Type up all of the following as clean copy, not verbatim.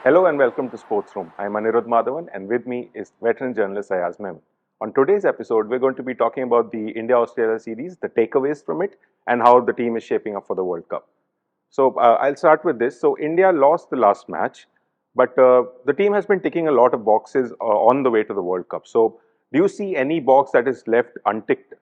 Hello and welcome to Sports Room. I'm Anirudh Madhavan and with me is veteran journalist Ayaz Memon. On today's episode, we're going to be talking about the India-Australia series, the takeaways from it, and how the team is shaping up for the World Cup. So I'll start with this. So India lost the last match, but the team has been ticking a lot of boxes on the way to the World Cup. So do you see any box that is left unticked?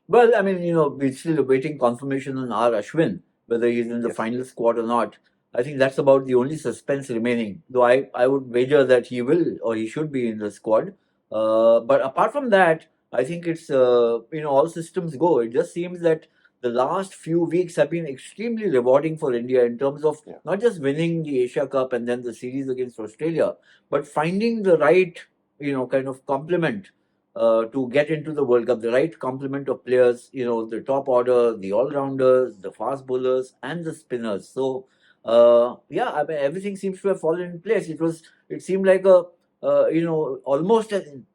Well, we're still awaiting confirmation on R. Ashwin, whether he's in the Yes. final squad or not. I think that's about the only suspense remaining. Though I would wager that he will or he should be in the squad. But apart from that, I think it's all systems go. It just seems that the last few weeks have been extremely rewarding for India in terms of Yeah. not just winning the Asia Cup and then the series against Australia, but finding the right kind of complement to get into the World Cup, the right complement of players, the top order, the all-rounders, the fast bowlers, and the spinners. So, everything seems to have fallen in place. It seemed like almost an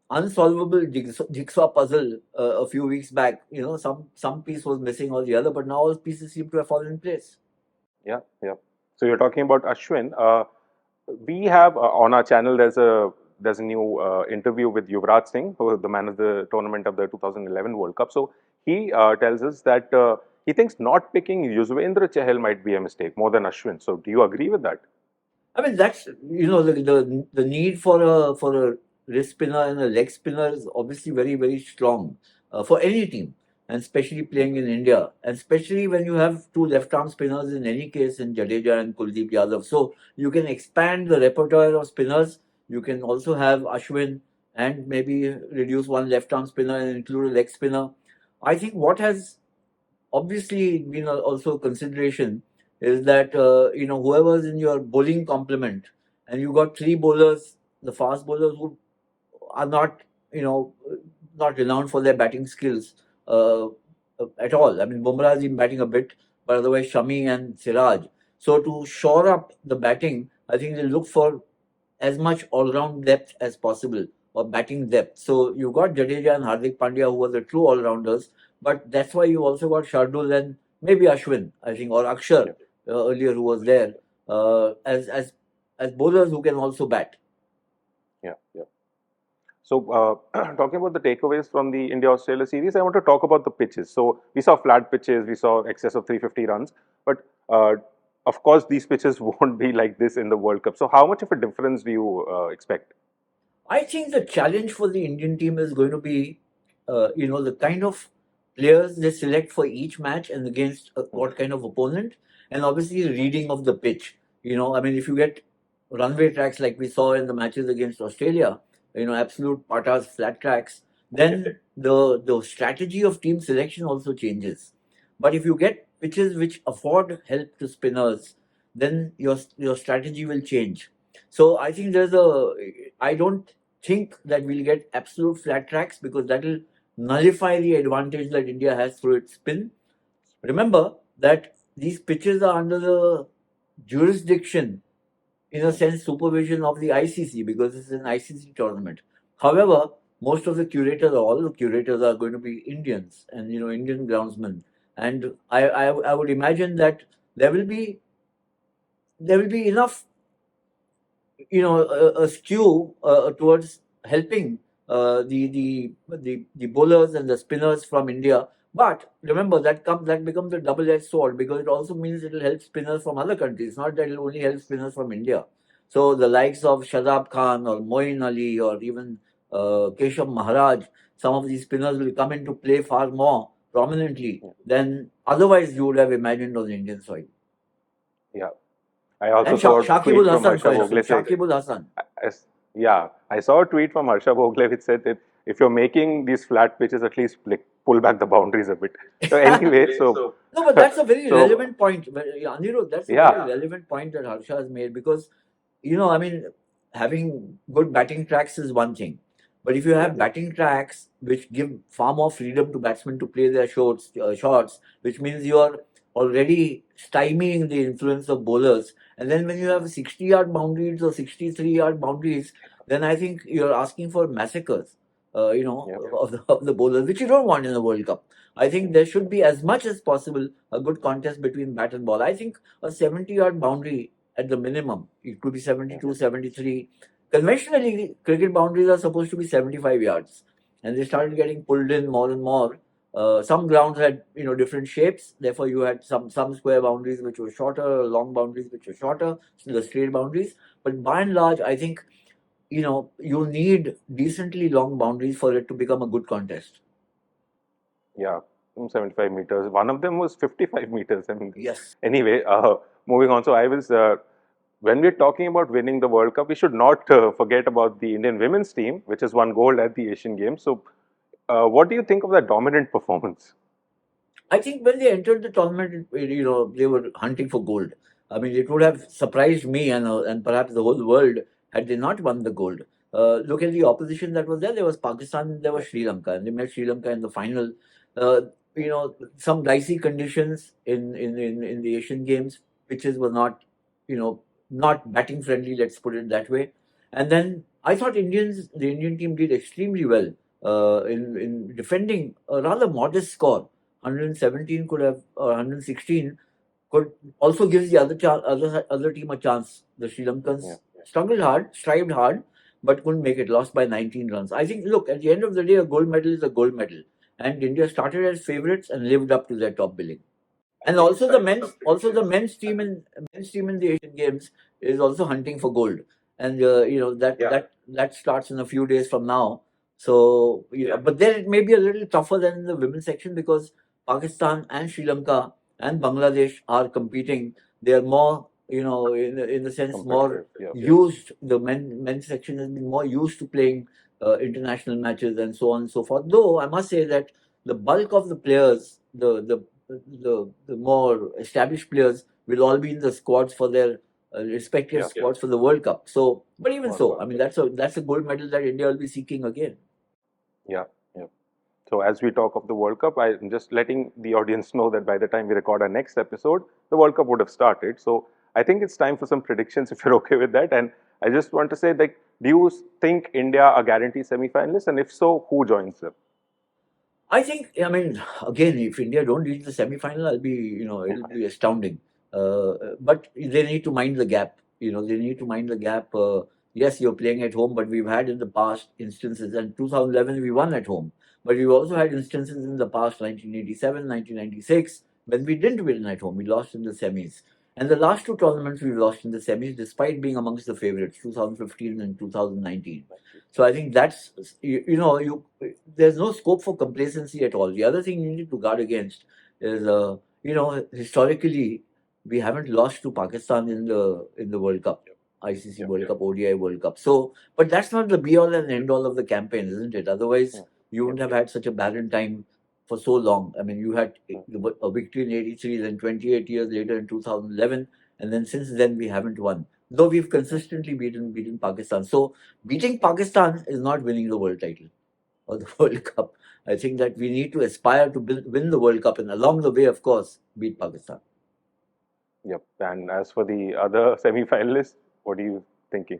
unsolvable jigsaw puzzle a few weeks back. Some piece was missing or the other, but now all pieces seem to have fallen in place. Yeah, yeah. So you're talking about Ashwin. We have on our channel there's a new interview with Yuvraj Singh, who is the man of the tournament of the 2011 World Cup. So he tells us that he thinks not picking Yuzvendra Chahal might be a mistake more than Ashwin. So do you agree with that? I mean, that's the need for a wrist spinner and a leg spinner is obviously very very strong for any team, and especially playing in India, and especially when you have two left arm spinners in any case in Jadeja and Kuldeep Yadav. So you can expand the repertoire of spinners. You can also have Ashwin and maybe reduce one left arm spinner and include a leg spinner. I think what has obviously been also a consideration is that whoever's in your bowling complement, and you got three bowlers, the fast bowlers who are not you know not renowned for their batting skills at all. I mean, Bumrah has been batting a bit, but otherwise Shami and Siraj. So to shore up the batting, I think they look for as much all-round depth as possible or batting depth. So you got Jadeja and Hardik Pandya who were the true all-rounders, but that's why you also got Shardul and maybe Ashwin, I think, or Akshar earlier who was there as bowlers who can also bat. Yeah, yeah. So, talking about the takeaways from the India-Australia series, I want to talk about the pitches. So, we saw flat pitches, we saw excess of 350 runs, but of course, these pitches won't be like this in the World Cup. So, how much of a difference do you expect? I think the challenge for the Indian team is going to be, the kind of players they select for each match and against what kind of opponent, and obviously the reading of the pitch. If you get runway tracks like we saw in the matches against Australia, absolute patas, flat tracks, then the strategy of team selection also changes. But if you get pitches which afford help to spinners, then your strategy will change. So I think I don't think that we'll get absolute flat tracks because that will nullify the advantage that India has through its spin. Remember that these pitches are under the jurisdiction, in a sense, supervision of the ICC because it's an ICC tournament. However, most of the curators, all the curators are going to be Indians and Indian groundsmen, and I would imagine that there will be enough a skew towards helping the bowlers and the spinners from India. But remember that becomes a double-edged sword because it also means it will help spinners from other countries. Not that it will only help spinners from India. So the likes of Shadab Khan or Moeen Ali or even Keshav Maharaj, some of these spinners will come into play far more prominently than otherwise you would have imagined on the Indian soil. Yeah. I also And saw a tweet Shakibul from Hassan, Harsha for Bhogle instance. saying, Shakibul Hassan. yeah, I saw a tweet from Harsha Bhogle which said that if you're making these flat pitches, at least like, pull back the boundaries a bit. So anyway, so No, but that's a very so relevant point. Anirudh, that's a very yeah, relevant point that Harsha has made because, having good batting tracks is one thing. But if you have batting tracks which give far more freedom to batsmen to play their shots, which means you are already stymieing the influence of bowlers. And then when you have 60-yard boundaries or 63-yard boundaries, then I think you're asking for massacres, of the bowlers, which you don't want in a World Cup. I think there should be as much as possible a good contest between bat and ball. I think a 70-yard boundary at the minimum. It could be 72, 73. Conventionally, cricket boundaries are supposed to be 75 yards, and they started getting pulled in more and more. Some grounds had different shapes. Therefore, you had some square boundaries which were shorter, long boundaries which were shorter, the straight boundaries. But by and large, I think you need decently long boundaries for it to become a good contest. Yeah, 75 meters. One of them was 55 meters. I mean, Yes. anyway, moving on. So I was, when we're talking about winning the World Cup, we should not forget about the Indian women's team, which has won gold at the Asian Games. So, what do you think of that dominant performance? I think when they entered the tournament, they were hunting for gold. I mean, it would have surprised me and perhaps the whole world had they not won the gold. Look at the opposition that was there. There was Pakistan, there was Sri Lanka, and they met Sri Lanka in the final. Uh, some dicey conditions in the Asian Games. Pitches were not, not batting friendly. Let's put it that way. And then I thought the Indian team did extremely well in defending a rather modest score. 117 could have, or 116 could also gives the other team a chance. The Sri Lankans struggled hard, strived hard, but couldn't make it. Lost by 19 runs. I think, look, at the end of the day, a gold medal is a gold medal, and India started as favourites and lived up to their top billing. And also the men's team in the Asian Games is also hunting for gold, and that starts in a few days from now. So, but then it may be a little tougher than in the women's section because Pakistan and Sri Lanka and Bangladesh are competing. They are more, in the sense more used. The men's section has been more used to playing international matches and so on and so forth. Though I must say that the bulk of the players, the more established players, will all be in the squads for their respective squads for the World Cup. So, but even so, I mean that's a gold medal that India will be seeking again. Yeah, yeah. So as we talk of the World Cup, I'm just letting the audience know that by the time we record our next episode, the World Cup would have started. So I think it's time for some predictions if you're okay with that. And I just want to say, like, do you think India are guaranteed semi-finalists? And if so, who joins them? I think, I mean, again, if India don't reach the semi-final, it'll be astounding. But they need to mind the gap. They need to mind the gap. Yes, you're playing at home, but we've had in the past instances, and 2011 we won at home. But we've also had instances in the past, 1987, 1996, when we didn't win at home. We lost in the semis. And the last two tournaments we've lost in the semis, despite being amongst the favorites, 2015 and 2019. So I think that's there's no scope for complacency at all. The other thing you need to guard against is historically we haven't lost to Pakistan in the World Cup, ICC World Cup, ODI World Cup. So, but that's not the be all and end all of the campaign, isn't it? Otherwise, you wouldn't have had such a barren time for so long. I mean, you had a victory in '83, then 28 years later in 2011, and then since then we haven't won. Though we've consistently beaten Pakistan. So beating Pakistan is not winning the world title or the World Cup. I think that we need to aspire to win the World Cup, and along the way, of course, beat Pakistan. Yep. And as for the other semi-finalists, what are you thinking?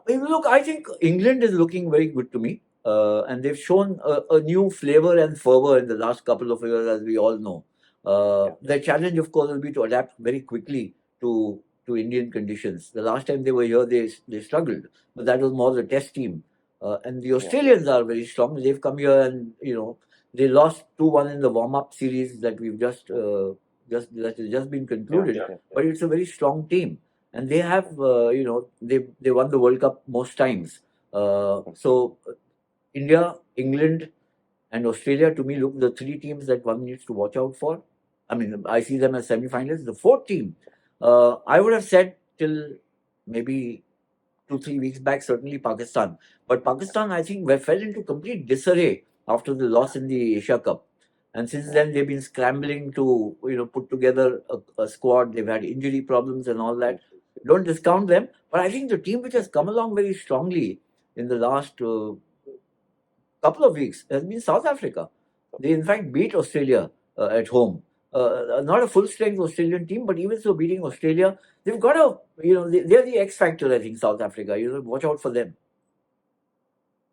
Look, I think England is looking very good to me, and they've shown a new flavor and fervor in the last couple of years, as we all know. The challenge, of course, will be to adapt very quickly to Indian conditions. The last time they were here, they struggled, but that was more the test team. And the Australians are very strong. They've come here and they lost 2-1 in the warm-up series that we've just that has just been concluded. But it's a very strong team, and they have they won the World Cup most times. So India, England, and Australia to me look the three teams that one needs to watch out for. I mean, I see them as semi-finalists. The fourth team, I would have said till maybe 2-3 weeks back, certainly Pakistan. But Pakistan, I think, fell into complete disarray after the loss in the Asia Cup. And since then, they've been scrambling to put together a squad. They've had injury problems and all that. Don't discount them. But I think the team which has come along very strongly in the last couple of weeks has been South Africa. They in fact beat Australia at home. Not a full strength Australian team, but even so beating Australia, they've got they're the X factor, I think, South Africa. Watch out for them.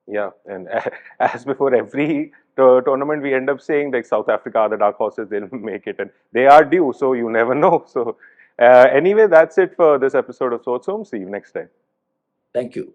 Yeah, and as before every tournament, we end up saying like South Africa are the dark horses; they'll make it, and they are due. So you never know. So Anyway, that's it for this episode of Sports Home. See you next time. Thank you.